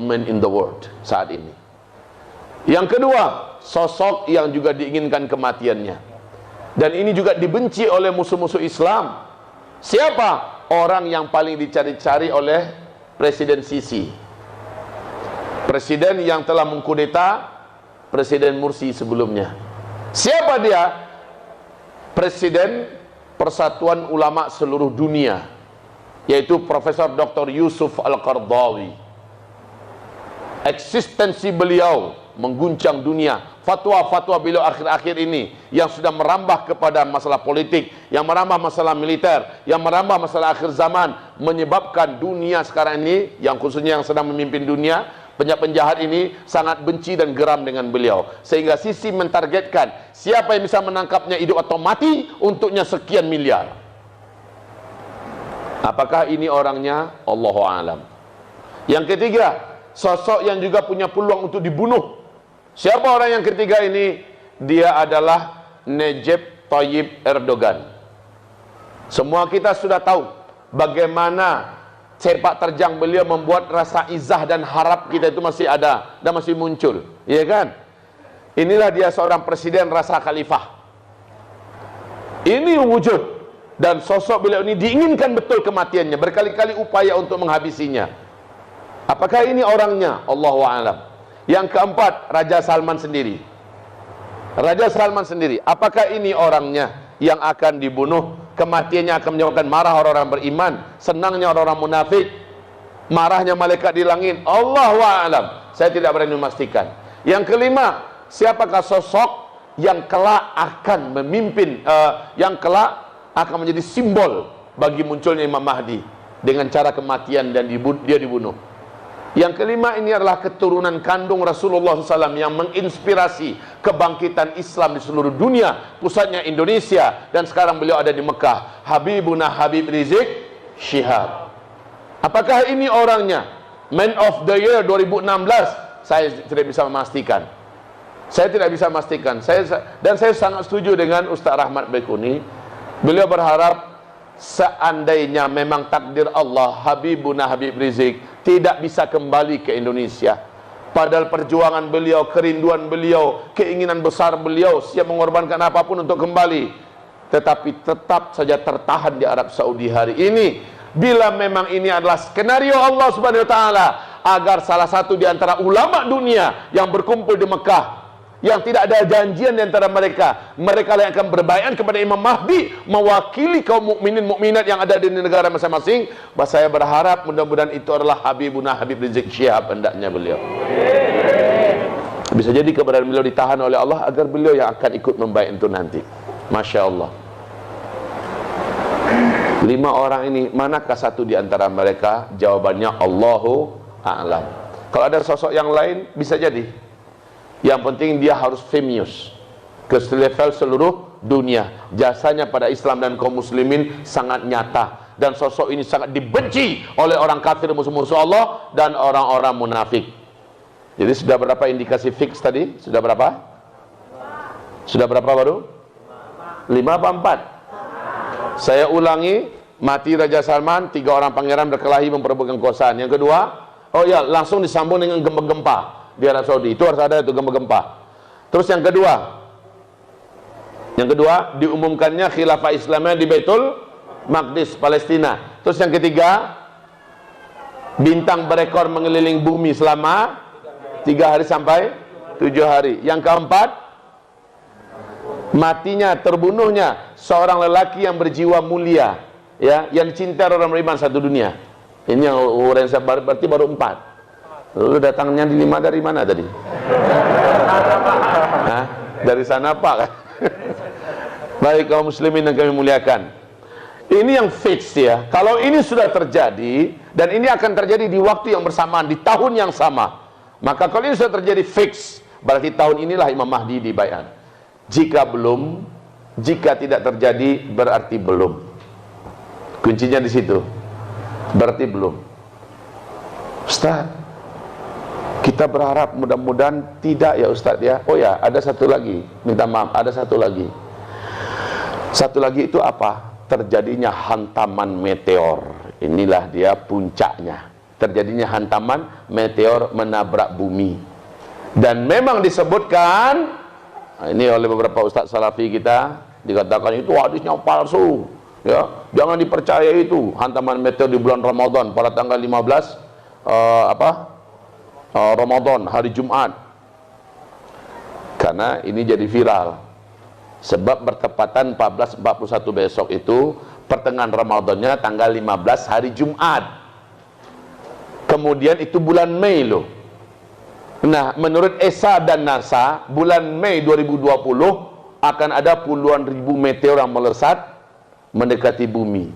government in the world saat ini. Yang kedua, sosok yang juga diinginkan kematiannya, dan ini juga dibenci oleh musuh-musuh Islam. Siapa? Orang yang paling dicari-cari oleh Presiden Sisi, presiden yang telah mengkudeta Presiden Mursi sebelumnya. Siapa dia? Presiden Persatuan Ulama Seluruh Dunia, yaitu Profesor Dr. Yusuf Al-Qaradawi. Eksistensi beliau mengguncang dunia. Fatwa-fatwa beliau akhir-akhir ini yang sudah merambah kepada masalah politik, yang merambah masalah militer, yang merambah masalah akhir zaman, menyebabkan dunia sekarang ini, yang khususnya yang sedang memimpin dunia, penjahat ini sangat benci dan geram dengan beliau. Sehingga Sisi mentargetkan siapa yang bisa menangkapnya hidup atau mati, untuknya sekian miliar. Apakah ini orangnya? Allahu a'lam. Yang ketiga, sosok yang juga punya peluang untuk dibunuh. Siapa orang yang ketiga ini? Dia adalah Recep Tayyip Erdogan. Semua kita sudah tahu bagaimana sepak terjang beliau membuat rasa izah dan harap kita itu masih ada dan masih muncul, ya kan? Inilah dia seorang presiden rasa khalifah. Ini wujud, dan sosok beliau ini diinginkan betul kematiannya, berkali-kali upaya untuk menghabisinya. Apakah ini orangnya? Allahu a'lam. Yang keempat, Raja Salman sendiri. Raja Salman sendiri, apakah ini orangnya yang akan dibunuh? Kematiannya akan menyebabkan marah orang-orang beriman, senangnya orang-orang munafik, marahnya malaikat di langit. Allahu a'lam. Saya tidak berani memastikan. Yang kelima, siapakah sosok yang kelak akan memimpin, yang kelak akan menjadi simbol bagi munculnya Imam Mahdi dengan cara kematian dan dia dibunuh. Yang kelima, ini adalah keturunan kandung Rasulullah SAW yang menginspirasi kebangkitan Islam di seluruh dunia. Pusatnya Indonesia, dan sekarang beliau ada di Mekah. Habibuna Habib Rizik Syihab. Apakah ini orangnya? Man of the Year 2016? Saya tidak bisa memastikan. Saya tidak bisa memastikan. Dan saya sangat setuju dengan Ustaz Rahmat Baikuni. Beliau berharap seandainya memang takdir Allah Habibuna Habib Rizik tidak bisa kembali ke Indonesia, padahal perjuangan beliau, kerinduan beliau, keinginan besar beliau, siap mengorbankan apapun untuk kembali, tetapi tetap saja tertahan di Arab Saudi hari ini. Bila memang ini adalah skenario Allah Subhanahu wa taala agar salah satu di antara ulama dunia yang berkumpul di Mekah, yang tidak ada janjian di antara mereka yang akan berbaiat kepada Imam Mahdi, mewakili kaum mukminin mukminat yang ada di negara masing-masing, saya berharap mudah-mudahan itu adalah Habibuna Habib Rizik Syihab, hendaknya beliau. Bisa jadi keberadaan beliau ditahan oleh Allah agar beliau yang akan ikut membaiat itu nanti. Masya Allah. 5 orang ini, manakah satu di antara mereka? Jawabannya Allahu a'lam. Kalau ada sosok yang lain, bisa jadi. Yang penting dia harus famous ke level seluruh dunia. Jasanya pada Islam dan kaum muslimin sangat nyata, dan sosok ini sangat dibenci oleh orang kafir, musuh-musuh Allah dan orang-orang munafik. Jadi sudah berapa indikasi fix tadi? Sudah berapa? Sudah berapa baru? 5 apa 4? Saya ulangi, mati Raja Salman, 3 orang pangeran berkelahi memperebutkan kekuasaan. Yang kedua, oh ya, langsung disambung dengan gempa-gempa di Arab Saudi. Itu harus ada, itu gempa-gempa. Terus yang kedua diumumkannya khilafah Islamnya di Baitul Maqdis, Palestina. Terus yang ketiga, bintang berekor mengelilingi bumi selama 3 hari sampai 7 hari. Yang keempat, matinya, terbunuhnya seorang lelaki yang berjiwa mulia, ya, yang dicintai orang beriman satu dunia. Ini yang orang berarti baru 4. Lalu datangnya di 5 dari mana tadi? Hah? Dari sana Pak. Baik kaum muslimin yang kami muliakan, ini yang fix ya. Kalau ini sudah terjadi, dan ini akan terjadi di waktu yang bersamaan, di tahun yang sama, maka kalau ini sudah terjadi fix, berarti tahun inilah Imam Mahdi dibaiat. Jika belum, jika tidak terjadi, berarti belum. Kuncinya di situ. Berarti belum. Ustaz, kita berharap mudah-mudahan tidak ya Ustaz ya. Oh ya, ada satu lagi, minta maaf, ada satu lagi. Satu lagi itu apa? Terjadinya hantaman meteor. Inilah dia puncaknya. terjadinya hantaman meteor menabrak bumi. Dan memang disebutkan, ini oleh beberapa ustaz salafi kita, dikatakan itu hadisnya palsu, ya, jangan dipercaya itu hantaman meteor di bulan Ramadan pada tanggal 15 Ramadan, hari Jumat. Karena ini jadi viral sebab bertepatan 1441 besok itu pertengahan Ramadannya tanggal 15 hari Jumat. Kemudian itu bulan Mei loh. Nah, menurut ESA dan NASA, bulan Mei 2020 akan ada puluhan ribu meteor yang melesat mendekati bumi.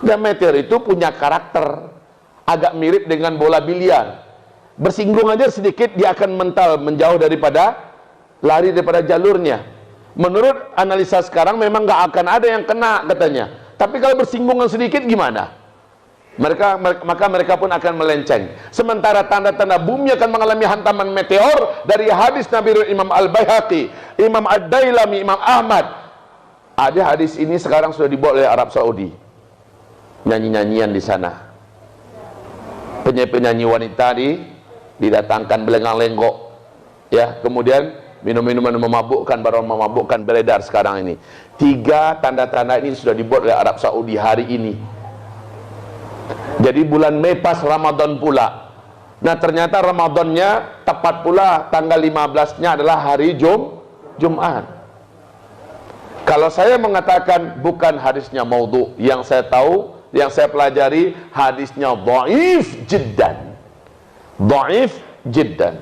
Dan meteor itu punya karakter agak mirip dengan bola biliar. Bersinggung aja sedikit dia akan mental, menjauh daripada, lari daripada jalurnya. Menurut analisa sekarang memang nggak akan ada yang kena katanya. Tapi kalau bersinggungan sedikit gimana? Maka mereka pun akan melenceng. Sementara tanda-tanda bumi akan mengalami hantaman meteor dari hadis Nabi Imam Al-Baihaqi, Imam Ad-Dailami, Imam Ahmad. Ada hadis ini sekarang sudah dibawa oleh Arab Saudi. Nyanyi-nyanyian di sana. Penyanyi-penyanyi wanita didatangkan belengang-lenggok. Ya, kemudian minum-minuman memabukkan, baru memabukkan beredar sekarang ini. 3 tanda-tanda ini sudah dibuat oleh Arab Saudi hari ini. Jadi bulan Mei pas Ramadan pula. Nah, ternyata Ramadannya tepat pula tanggal 15-nya adalah hari Jumat. Kalau saya mengatakan bukan hadisnya maudhu, yang saya tahu, yang saya pelajari hadisnya dhaif jiddan. Dhaif jiddan.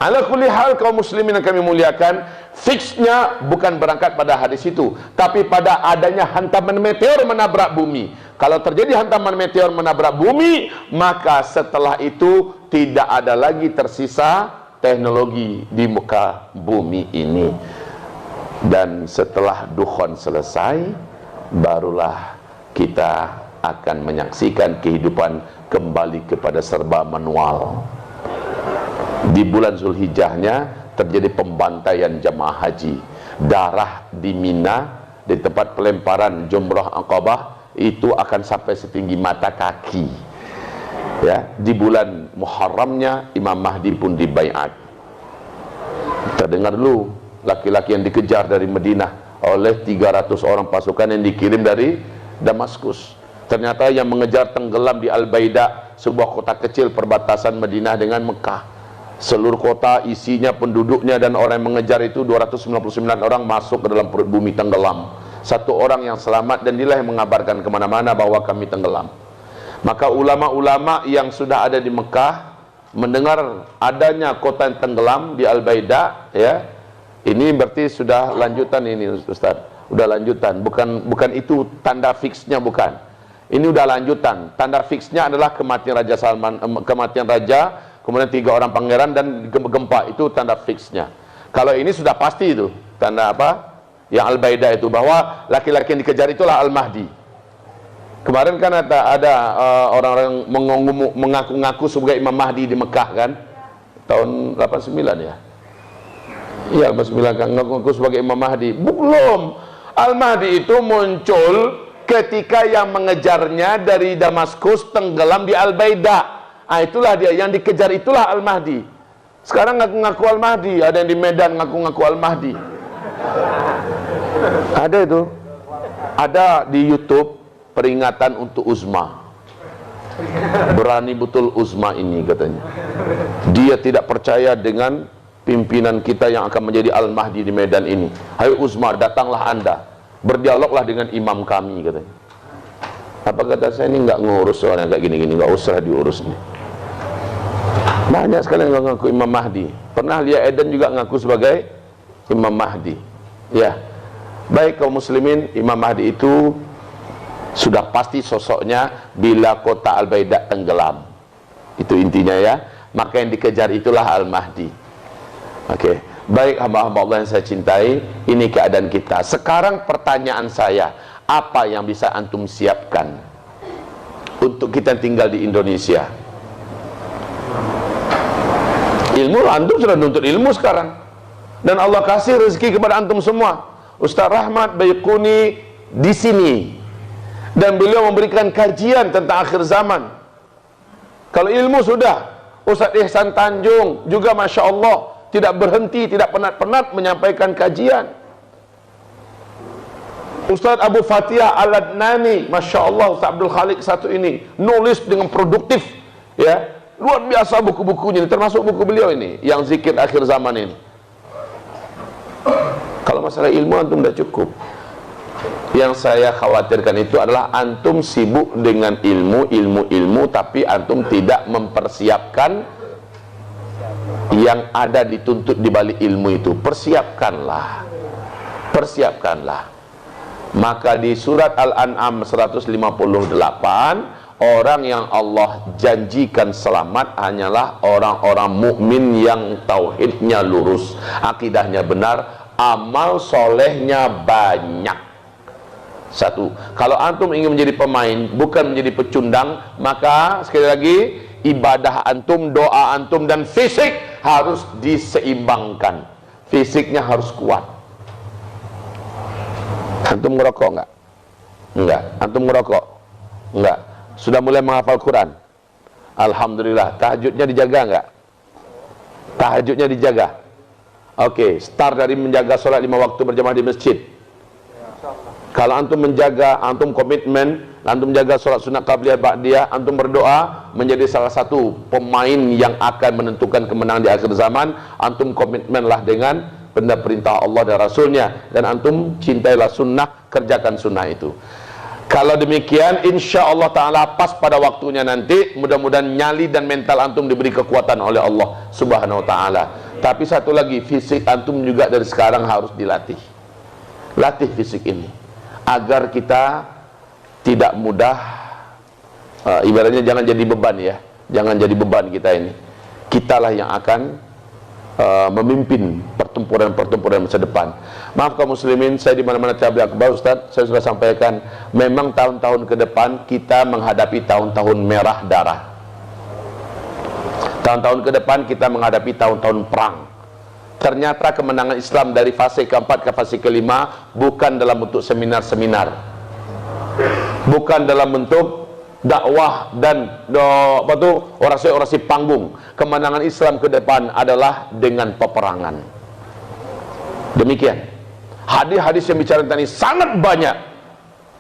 Ala kulli hal kaum muslimin yang kami muliakan, fixnya bukan berangkat pada hadis itu, tapi pada adanya hantaman meteor menabrak bumi. Kalau terjadi hantaman meteor menabrak bumi, maka setelah itu tidak ada lagi tersisa teknologi di muka bumi ini. Dan setelah dukhon selesai, barulah kita akan menyaksikan kehidupan kembali kepada serba manual. Di bulan Zulhijjahnya terjadi pembantaian jamaah haji. Darah di Mina, di tempat pelemparan Jumrah Aqabah, itu akan sampai setinggi mata kaki. Ya, di bulan Muharramnya Imam Mahdi pun dibaiat. Kita dengar dulu, laki-laki yang dikejar dari Madinah oleh 300 orang pasukan yang dikirim dari Damaskus. Ternyata yang mengejar tenggelam di Al-Baida, sebuah kota kecil perbatasan Madinah dengan Mekah. Seluruh kota isinya penduduknya dan orang yang mengejar itu 299 orang masuk ke dalam perut bumi tenggelam. 1 orang yang selamat dan dialah yang mengabarkan kemana-mana bahwa kami tenggelam. Maka ulama-ulama yang sudah ada di Mekah mendengar adanya kota yang tenggelam di Al-Baida, ya, ini berarti sudah lanjutan ini Ustaz, udah lanjutan, bukan itu tanda fixnya, bukan. Ini udah lanjutan. Tanda fixnya adalah kematian Raja Salman, kematian Raja, kemudian 3 orang pangeran dan gempa, itu tanda fixnya. Kalau ini sudah pasti itu tanda apa? Yang Al-Baida itu, bahwa laki-laki yang dikejar itulah Al-Mahdi. Kemarin kan ada orang-orang mengaku-ngaku sebagai Imam Mahdi di Mekah kan, tahun 89 ya. Iya, 89 kan ngaku-ngaku sebagai Imam Mahdi. Belum. Al-Mahdi itu muncul ketika yang mengejarnya dari Damaskus tenggelam di Al-Baida. Ah, itulah dia yang dikejar, itulah Al-Mahdi. Sekarang ngaku-ngaku Al-Mahdi, ada yang di Medan ngaku-ngaku Al-Mahdi. Ada itu. Ada di YouTube peringatan untuk Uzma. Berani betul Uzma ini katanya. Dia tidak percaya dengan pimpinan kita yang akan menjadi Al-Mahdi di Medan ini. Hai Uzma, datanglah Anda, berdialoglah dengan imam kami katanya. Apa kata saya, ini nggak ngurus soalnya kayak gini-gini, nggak usah diurus nih. Banyak sekali yang ngaku Imam Mahdi. Pernah Lia Eden juga ngaku sebagai Imam Mahdi. Ya, baik kaum muslimin, Imam Mahdi itu sudah pasti sosoknya bila kota Al-Baida tenggelam. Itu intinya ya. Maka yang dikejar itulah Al-Mahdi. Oke, baik hamba-hamba Allah yang saya cintai, ini keadaan kita. Sekarang pertanyaan saya, apa yang bisa antum siapkan untuk kita tinggal di Indonesia? Ilmu, antum sudah nuntut ilmu sekarang, dan Allah kasih rezeki kepada antum semua. Ustaz Rahmat Baiquni di sini, dan beliau memberikan kajian tentang akhir zaman. Kalau ilmu sudah, Ustaz Ihsan Tanjung juga Masya Allah tidak berhenti, tidak penat-penat menyampaikan kajian. Ustaz Abu Fatihah Al-Adnani, Masya Allah, Ustaz Abdul Khalik satu ini nulis dengan produktif, ya, luar biasa buku-bukunya, termasuk buku beliau ini yang zikir akhir zaman ini. Kalau masalah ilmu antum tidak cukup. Yang saya khawatirkan itu adalah antum sibuk dengan ilmu, tapi antum tidak mempersiapkan yang ada dituntut di balik ilmu itu. Persiapkanlah. Maka di surat Al-An'am 158, orang yang Allah janjikan selamat hanyalah orang-orang mukmin yang tauhidnya lurus, akidahnya benar, amal solehnya banyak. Satu, kalau antum ingin menjadi pemain, bukan menjadi pecundang, maka sekali lagi ibadah antum, doa antum, dan fisik harus diseimbangkan. Fisiknya harus kuat. Antum ngerokok enggak? Enggak. Antum ngerokok? Enggak. Sudah mulai menghafal Quran? Alhamdulillah. Tahajudnya dijaga enggak? Tahajudnya dijaga. Oke, start dari menjaga sholat 5 waktu berjamaah di masjid. Kalau antum menjaga, antum komitmen, antum menjaga sholat sunat qabliyah ba'diyah, antum berdoa menjadi salah satu pemain yang akan menentukan kemenangan di akhir zaman, antum komitmenlah dengan benda perintah Allah dan Rasulnya, dan antum cintailah sunnah, kerjakan sunnah itu. Kalau demikian, insya Allah Ta'ala pas pada waktunya nanti, mudah-mudahan nyali dan mental antum diberi kekuatan oleh Allah Subhanahu Wa Ta'ala. Tapi satu lagi, fisik antum juga dari sekarang harus dilatih. Latih fisik ini, agar kita tidak mudah, ibaratnya jangan jadi beban ya, jangan jadi beban kita ini. Kitalah yang akan memimpin pertempuran masa depan. Maaf kaum muslimin, saya di mana-mana cabai akbar Ustaz, saya sudah sampaikan, memang tahun-tahun ke depan kita menghadapi tahun-tahun merah darah. Tahun-tahun ke depan kita menghadapi tahun-tahun perang. Ternyata kemenangan Islam dari fase keempat ke fase kelima bukan dalam bentuk seminar-seminar, bukan dalam bentuk dakwah dan orasi-orasi panggung. Kemenangan Islam ke depan adalah dengan peperangan. Demikian. Hadis-hadis yang bicara tentang ini sangat banyak.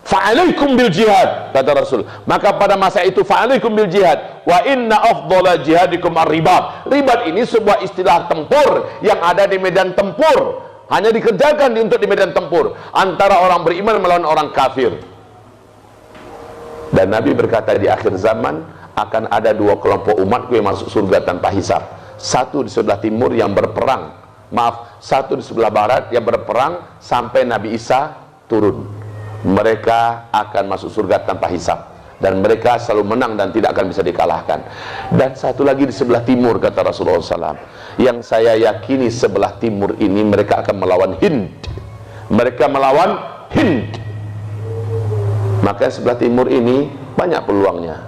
Fa'alaikum bil jihad, kata Rasul. Maka pada masa itu fa'alaikum bil jihad. Wa inna afdhala jihadikum ar-ribat. Ribat ini sebuah istilah tempur yang ada di medan tempur. Hanya dikerjakan untuk di medan tempur antara orang beriman melawan orang kafir. Dan Nabi berkata di akhir zaman akan ada dua kelompok umatku yang masuk surga tanpa hisab. Satu di sebelah timur yang berperang, satu di sebelah barat yang berperang sampai Nabi Isa turun. Mereka akan masuk surga tanpa hisab, dan mereka selalu menang dan tidak akan bisa dikalahkan. Dan satu lagi di sebelah timur, kata Rasulullah SAW, yang saya yakini sebelah timur ini mereka akan melawan Hind. Mereka melawan Hind. Maka sebelah timur ini banyak peluangnya.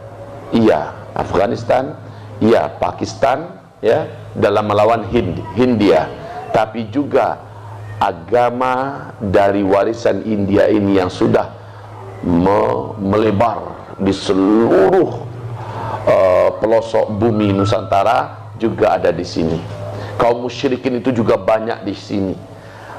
Iya, Afghanistan, iya, Pakistan, ya, dalam melawan Hindia. Tapi juga agama dari warisan India ini yang sudah melebar di seluruh pelosok bumi Nusantara juga ada di sini. Kaum musyrikin itu juga banyak di sini.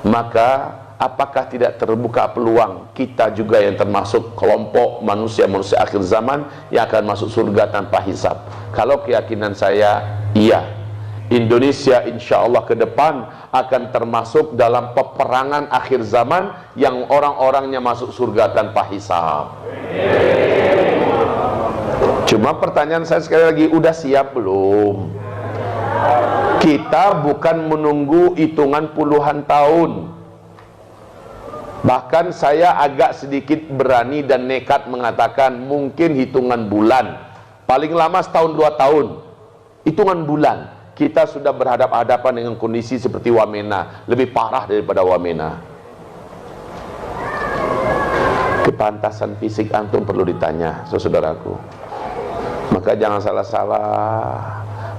Maka apakah tidak terbuka peluang kita juga yang termasuk kelompok manusia-manusia akhir zaman yang akan masuk surga tanpa hisab? Kalau keyakinan saya, iya. Indonesia insya Allah ke depan akan termasuk dalam peperangan akhir zaman yang orang-orangnya masuk surga tanpa hisab. Cuma pertanyaan saya sekali lagi, udah siap belum? Kita bukan menunggu hitungan puluhan tahun. Bahkan saya agak sedikit berani dan nekat mengatakan mungkin hitungan bulan, paling lama setahun 2 tahun. Hitungan bulan kita sudah berhadapan dengan kondisi seperti Wamena, lebih parah daripada Wamena. Kepantasan fisik antum perlu ditanya, saudaraku. Maka jangan salah-salah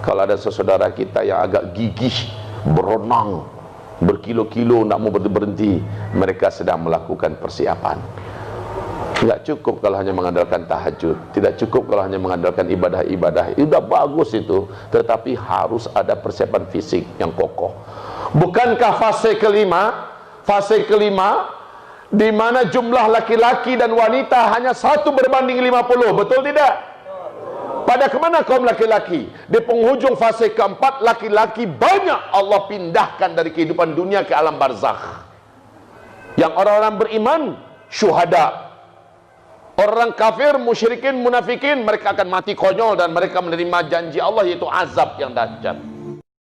kalau ada saudara kita yang agak gigih, berenang berkilo-kilo nak mau berhenti, mereka sedang melakukan persiapan. Tidak cukup kalau hanya mengandalkan tahajud, tidak cukup kalau hanya mengandalkan ibadah-ibadah. Sudah bagus itu, tetapi harus ada persiapan fisik yang kokoh. Bukankah fase kelima di mana jumlah laki-laki dan wanita hanya 1:50, betul tidak? Pada kemana kaum laki-laki? Di penghujung fase keempat, laki-laki banyak Allah pindahkan dari kehidupan dunia ke alam barzakh. Yang orang-orang beriman, syuhada. Orang kafir, musyrikin, munafikin, mereka akan mati konyol dan mereka menerima janji Allah, yaitu azab yang dahsyat.